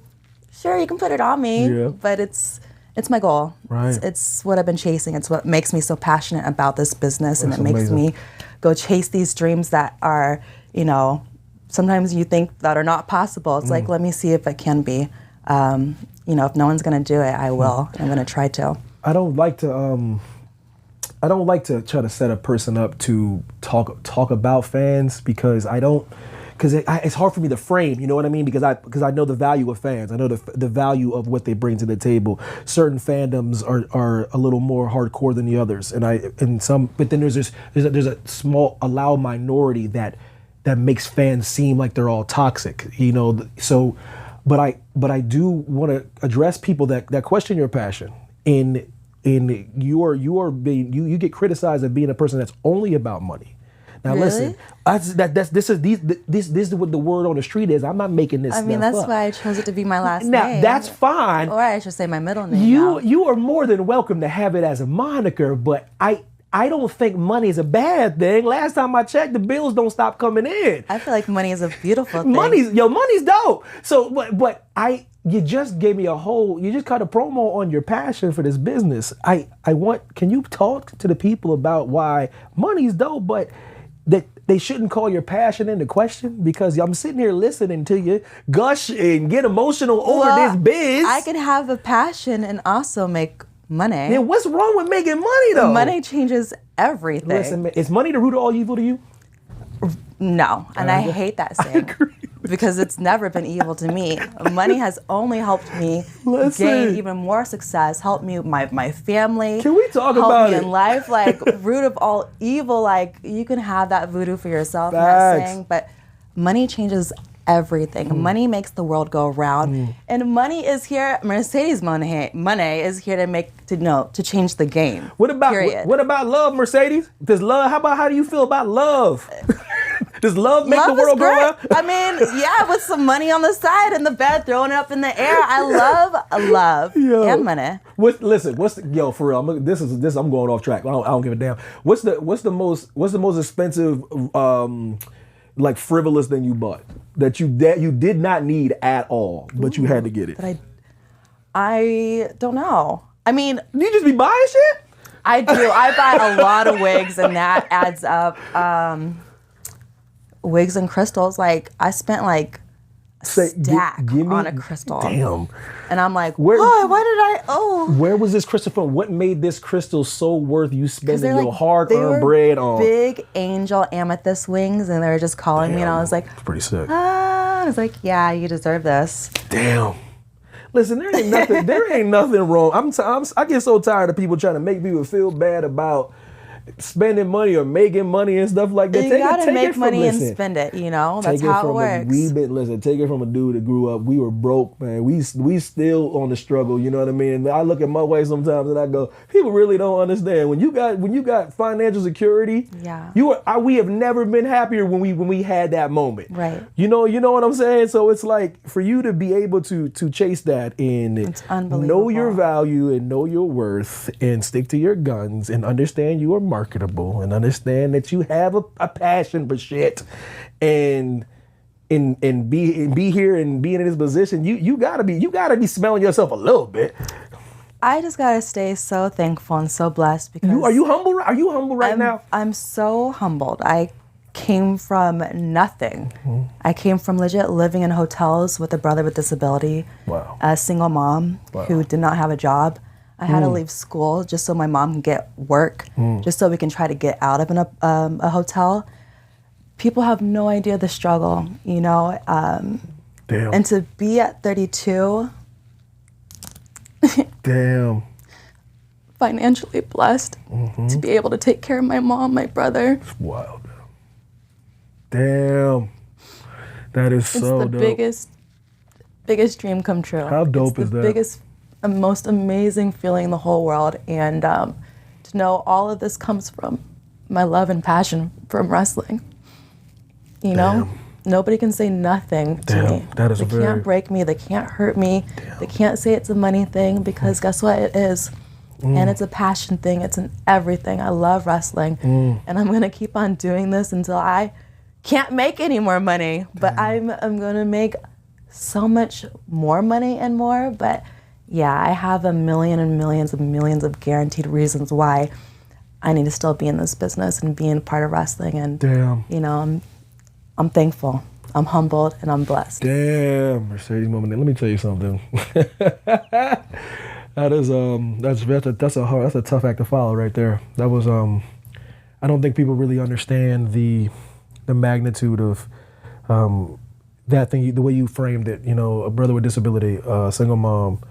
sure, you can put it on me, but it's my goal. Right. It's what I've been chasing. It's what makes me so passionate about this business, and it makes me go chase these dreams that are, you know, sometimes you think that are not possible. It's like, let me see if it can be. You know, if no one's gonna do it, I will. I'm gonna try to. I don't like to try to set a person up to talk about fans because it's hard for me to frame, you know what I mean? Because I know the value of fans. I know the value of what they bring to the table. Certain fandoms are a little more hardcore than the others, but then there's a small allowed minority that makes fans seem like they're all toxic, you know. So, but I do want to address people that question your passion. You get criticized of being a person that's only about money. Now really? Listen, this is what the word on the street is. I'm not making this. I mean, stuff that's up. why I chose it to be my last now, name. That's fine. Or I should say my middle name. You are more than welcome to have it as a moniker, but I don't think money is a bad thing. Last time I checked, the bills don't stop coming in. I feel like money is a beautiful thing. Money's dope. So, but you just gave me you just cut a promo on your passion for this business. Can you talk to the people about why money's dope, but that they shouldn't call your passion into question? Because I'm sitting here listening to you gush and get emotional over this biz. I can have a passion and also make money. Then what's wrong with making money though? Money changes everything. Listen, man, is money the root of all evil to you? No, and I hate that saying because it's never been evil to me. Money has only helped me gain even more success, help me my family. Can we talk help about me it? in life? Like root of all evil, like you can have that voodoo for yourself. I'm not saying, but money changes everything. Money makes the world go around, and money is here. Mercedes Moné is here to change the game. What about love, Mercedes? How do you feel about love? Does love make the world go around? I mean, yeah, with some money on the side in the bed, throwing it up in the air. I love and money. For real? I'm going off track. I don't give a damn. What's the most expensive like frivolous thing you bought that you did not need at all, but you had to get it? I don't know. I mean, you just be buying shit? I do. I buy a lot of wigs, and that adds up. Wigs and crystals. Like I spent like a stack on a crystal. Damn. And I'm like, why did I? Where was this crystal from? What made this crystal so worth you spending your hard-earned bread on? Big angel amethyst wings, and they were just calling me, and I was like, it's pretty sick. I was like, yeah, you deserve this. Damn. Listen, there ain't nothing wrong. I get so tired of people trying to make people feel bad about spending money or making money and stuff like that. You gotta make money and spend it, you know? That's how it works. Take it from a dude that grew up, we were broke, man. We still on the struggle, you know what I mean? And I look at my wife sometimes and I go, people really don't understand. When you got financial security, we have never been happier when we had that moment. Right. You know what I'm saying? So it's like for you to be able to chase that and it's unbelievable. Know your value and know your worth and stick to your guns and understand you are marketable and understand that you have a passion for shit and be here and being in this position, you gotta be smelling yourself a little bit. I just gotta stay so thankful and so blessed because are you humble right now? I'm so humbled. I came from nothing. Mm-hmm. I came from legit living in hotels with a brother with disability. Wow. A single mom who did not have a job. I had to leave school just so my mom can get work, just so we can try to get out of a hotel. People have no idea the struggle, you know. Damn. And to be at 32, damn, financially blessed to be able to take care of my mom, my brother. It's wild. Damn, that is so dope. It's the biggest dream come true. How dope is that? Biggest. The most amazing feeling in the whole world, and to know all of this comes from my love and passion from wrestling. You know, Nobody can say nothing to me. That is they can't break me. They can't hurt me. They can't say it's a money thing because guess what? It is. And it's a passion thing. It's an everything. I love wrestling. And I'm going to keep on doing this until I can't make any more money. But I'm going to make so much more money and more. But yeah, I have a million and millions and millions of guaranteed reasons why I need to still be in this business and being part of wrestling. And, you know, I'm thankful. I'm humbled and I'm blessed. Damn, Mercedes Moné. Let me tell you something. That's a tough act to follow right there. That was I don't think people really understand the magnitude of that thing, the way you framed it. You know, a brother with disability, a single mom.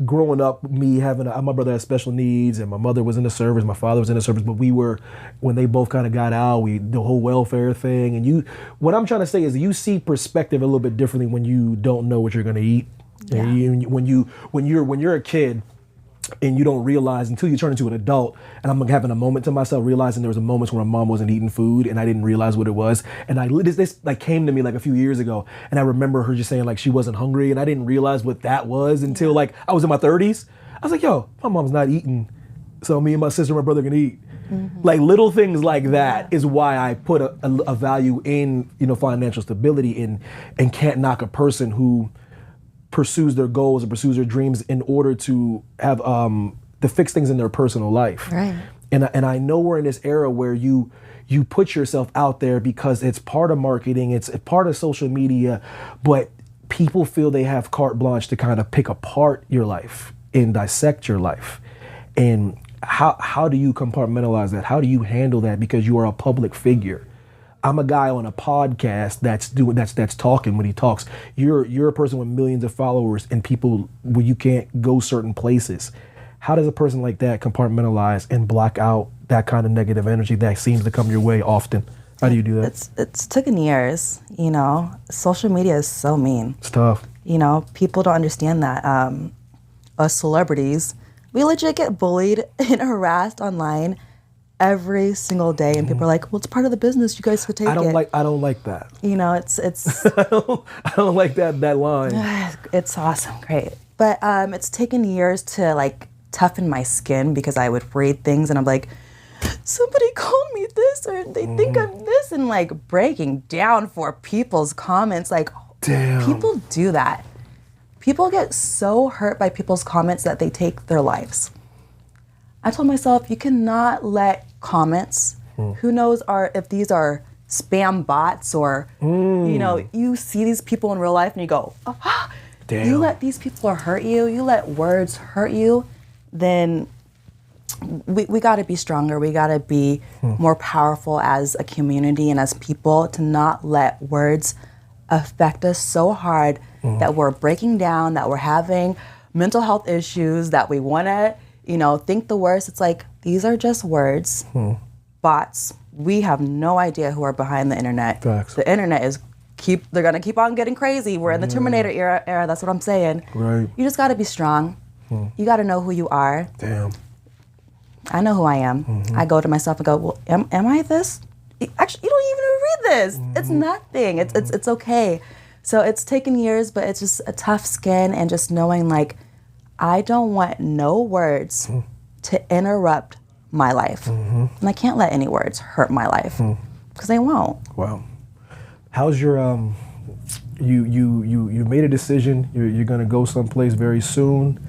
Growing up, my brother had special needs, and my mother was in the service, my father was in the service, but when they both kind of got out, the whole welfare thing, and what I'm trying to say is you see perspective a little bit differently when you don't know what you're going to eat. Yeah. And when you're a kid and you don't realize until you turn into an adult, and I'm having a moment to myself realizing there was a moments where my mom wasn't eating food and I didn't realize what it was, and this like came to me like a few years ago, and I remember her just saying like she wasn't hungry, and I didn't realize what that was until like I was in my 30s. I was like, yo, my mom's not eating, so me and my sister and my brother can eat. Like little things like that is why I put a value in, you know, financial stability and can't knock a person who pursues their goals and pursues their dreams in order to have to fix things in their personal life. Right. And I know we're in this era where you put yourself out there because it's part of marketing, it's a part of social media, but people feel they have carte blanche to kind of pick apart your life and dissect your life. And how do you compartmentalize that? How do you handle that? Because you are a public figure. I'm a guy on a podcast that's talking when he talks. You're a person with millions of followers and people where you can't go certain places. How does a person like that compartmentalize and block out that kind of negative energy that seems to come your way often? How do you do that? It's taken years, you know. Social media is so mean. It's tough. You know, people don't understand that. Us celebrities, we legit get bullied and harassed online every single day, and people are like, well, it's part of the business, you guys could take it. I don't like that. You know, it's I don't like that line. It's awesome, great. But it's taken years to like toughen my skin because I would read things and I'm like, somebody called me this or they think I'm this, and like breaking down for people's comments. Like, damn, people do that. People get so hurt by people's comments that they take their lives. I told myself, you cannot let comments, who knows if these are spam bots or, you know, you see these people in real life and you go, damn. You let these people hurt you, you let words hurt you, then we got to be stronger. We got to be more powerful as a community and as people to not let words affect us so hard that we're breaking down, that we're having mental health issues, that we want to, you know, think the worst. It's like, these are just words, bots. We have no idea who are behind the internet. Facts. The internet is they're going to keep on getting crazy. We're in the Terminator era. That's what I'm saying. Right. You just got to be strong. You got to know who you are. Damn. I know who I am. I go to myself and go, well, am I this? Actually, you don't even read this. It's nothing. It's okay. So it's taken years, but it's just a tough skin and just knowing like, I don't want no words to interrupt my life. And I can't let any words hurt my life because they won't. Wow. How's your you made a decision. You're gonna go someplace very soon.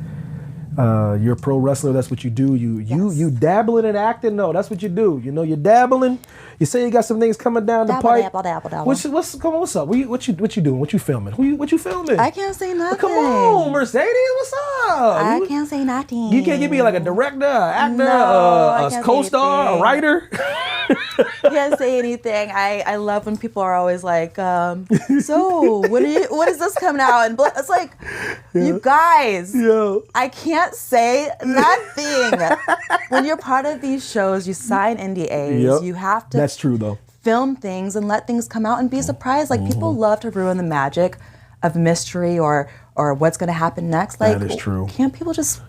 You're a pro wrestler. That's what you do. You dabbling in acting. No, that's what you do. You know, you're dabbling. You say you got some things coming down the pipe. Dabble. What's up? What you doing? What you filming? What you filming? I can't say nothing. Come on, Mercedes. What's up? I can't say nothing. You can't give me like a director, actor, No, a co-star, a writer. Can't say anything. I love when people are always like, so when is this coming out? And it's like, you guys, I can't say nothing. When you're part of these shows, you sign NDAs. Yep. You have to. That's true though. Film things and let things come out and be surprised. Like people love to ruin the magic of mystery or what's going to happen next. Like, that is true. Can't people just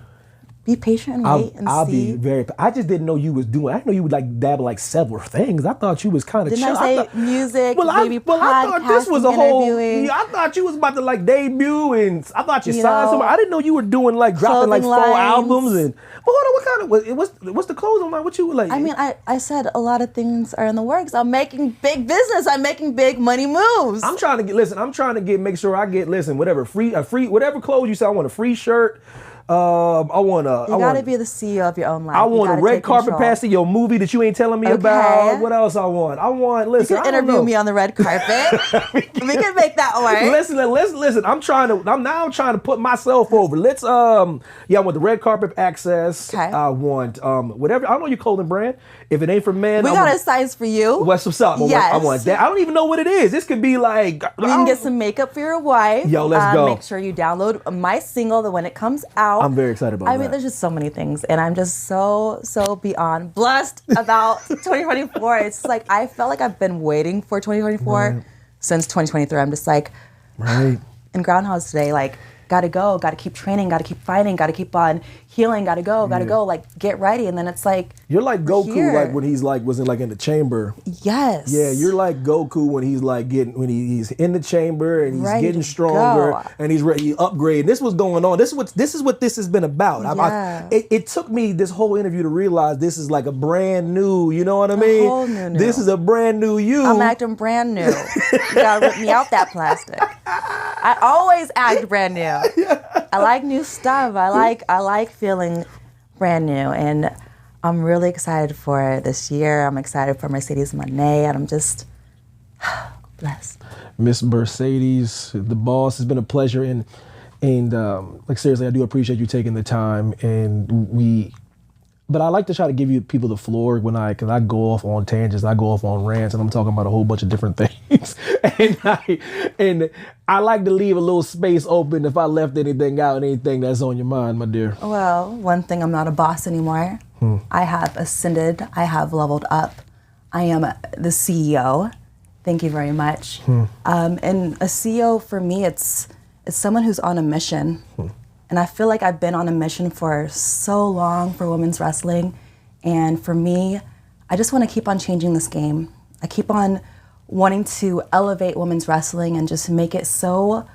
be patient and wait and I'll see. be very. I just didn't know you was doing. I didn't know you would like dabble like several things. I thought you was kind of. Didn't I say music, maybe I thought this was a podcasting, whole. interviewing. Yeah, I thought you was about to like debut, and I thought you You signed know, somewhere. I didn't know you were doing like dropping like clothing 4 lines. albums and. But hold on, what kind of what's the clothing line? What you like? I mean, I said a lot of things are in the works. I'm making big business. I'm making big money moves. I'm trying to get. Listen, I'm trying to get. Make sure I get. Listen, whatever free, whatever clothes you say. I want a free shirt. I want a. You gotta be the CEO of your own life. I You want a gotta red take carpet control. pass to your movie that you ain't telling me Okay. about. What else I want? You Listen, can I don't interview know. me on the red carpet. we can make that work. Listen. I'm trying to put myself over. Let's I want the red carpet access. Okay. I want whatever. I don't know your clothing brand. If it ain't for men, We got a size for you. What's up? Yes. I want that. I don't even know what it is. This could be like We can get some makeup for your wife. Yo, let's go. Make sure you download my single when it comes out. I'm very excited about I mean, that. there's just so many things, and I'm just so beyond blessed about 2024. It's like I felt like I've been waiting for 2024 since 2023. I'm just like, Right. in Groundhog's Day, like, gotta go, gotta keep training, gotta keep fighting, gotta keep on healing, gotta go, like, get ready. And then it's like, You're like Goku, here. like when he's like was in the chamber. yes. Yeah, you're like Goku when he's like he's in the chamber and he's Ready getting to stronger go. and he's ready to upgrade. This was going on. This is what this has been about. Yeah. It took me this whole interview to realize this is like a brand new. You know what I mean? whole new. This is a brand new you. I'm acting brand new. You gotta rip me out that plastic. I always act brand new. I like new stuff. I like feeling brand new, and I'm really excited for this year. I'm excited for Mercedes Moné, and I'm just blessed. Miss Mercedes, the boss. It's been a pleasure, and like seriously, I do appreciate you taking the time, but I like to try to give you people the floor because I go off on tangents, I go off on rants, and I'm talking about a whole bunch of different things, and I like to leave a little space open if I left anything out, anything that's on your mind, my dear. Well, one thing, I'm not a boss anymore. I have ascended. I have leveled up. I am the CEO. Thank you very much. And a CEO for me, it's someone who's on a mission. And I feel like I've been on a mission for so long for women's wrestling. And for me, I just want to keep on changing this game. I keep on wanting to elevate women's wrestling and just make it so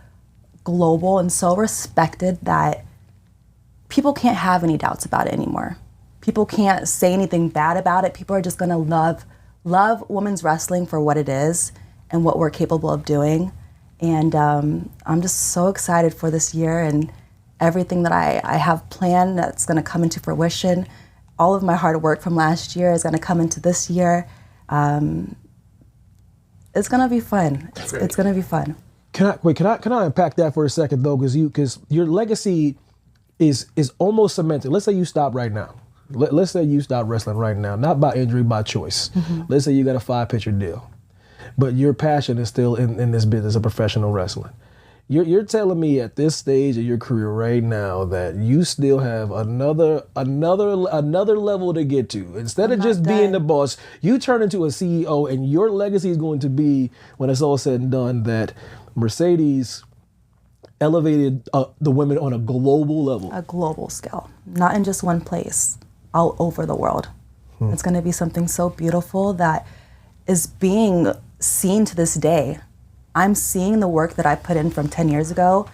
global and so respected that people can't have any doubts about it anymore. People can't say anything bad about it. People are just gonna love women's wrestling for what it is and what we're capable of doing. And I'm just so excited for this year and everything that I have planned that's gonna come into fruition. All of my hard work from last year is gonna come into this year. It's gonna be fun. It's gonna be fun. Can I unpack that for a second though, because your legacy is almost cemented. Let's say you stop right now. Let's say you stop wrestling right now, not by injury, by choice. Let's say you got a 5-pitcher deal, but your passion is still in this business of professional wrestling. You're telling me at this stage of your career right now that you still have another level to get to. Instead of just being the boss, you turn into a CEO, and your legacy is going to be, when it's all said and done, that Mercedes elevated the women on a global level. A global scale, not in just one place, all over the world. It's going to be something so beautiful that is being seen to this day. I'm seeing the work that I put in from 10 years ago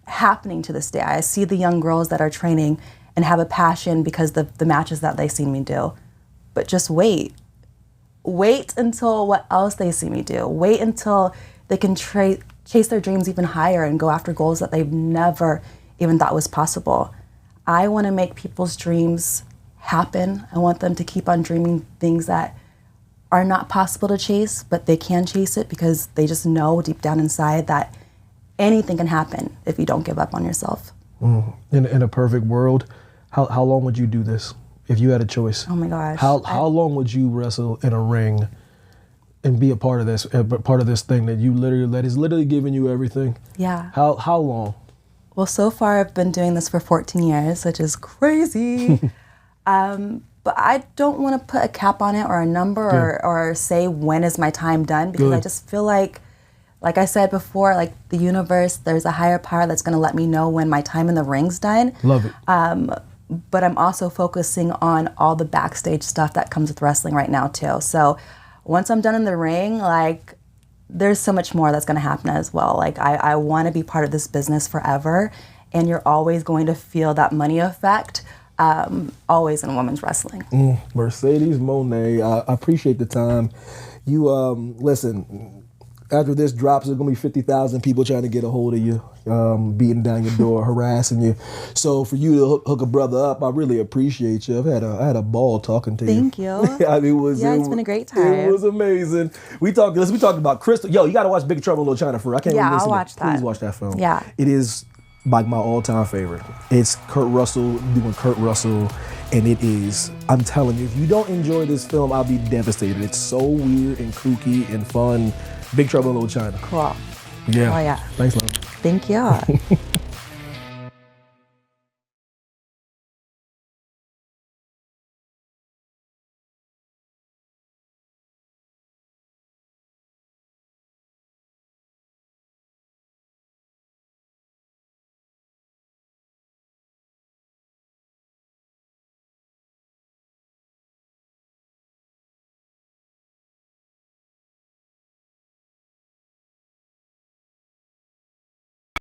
happening to this day. I see the young girls that are training and have a passion because the matches that they see me do. But just wait. Wait until what else they see me do. Wait until they can chase their dreams even higher and go after goals that they've never even thought was possible. I want to make people's dreams happen. I want them to keep on dreaming things that are not possible to chase, but they can chase it because they just know deep down inside that anything can happen if you don't give up on yourself. In a perfect world, how long would you do this if you had a choice? Oh my gosh. How long would you wrestle in a ring and be a part of this thing that is literally giving you everything? Yeah. How long? Well, so far I've been doing this for 14 years, which is crazy. But I don't want to put a cap on it or a number or say when is my time done, because I just feel like I said before, like the universe, there's a higher power that's going to let me know when my time in the ring's done. Love it. but I'm also focusing on all the backstage stuff that comes with wrestling right now too. So once I'm done in the ring, like there's so much more that's going to happen as well. Like I want to be part of this business forever, and you're always going to feel that money effect always in women's wrestling. Mercedes Moné, I appreciate the time. You listen. After this drops, there's gonna be 50,000 people trying to get a hold of you, beating down your door, harassing you. So for you to hook a brother up, I really appreciate you. I had a ball talking to you. Thank you. I mean, it's been a great time. It was amazing. We talked about Crystal. Yo, you gotta watch Big Trouble in Little China for. I can't. Yeah, I'll watch that. Please watch that film. Yeah, it is like my all-time favorite. It's Kurt Russell doing Kurt Russell, and it is. I'm telling you, if you don't enjoy this film, I'll be devastated. It's so weird and kooky and fun. Big Trouble in Little China. Cool. Yeah. Oh, yeah. Thanks, love. Thank you.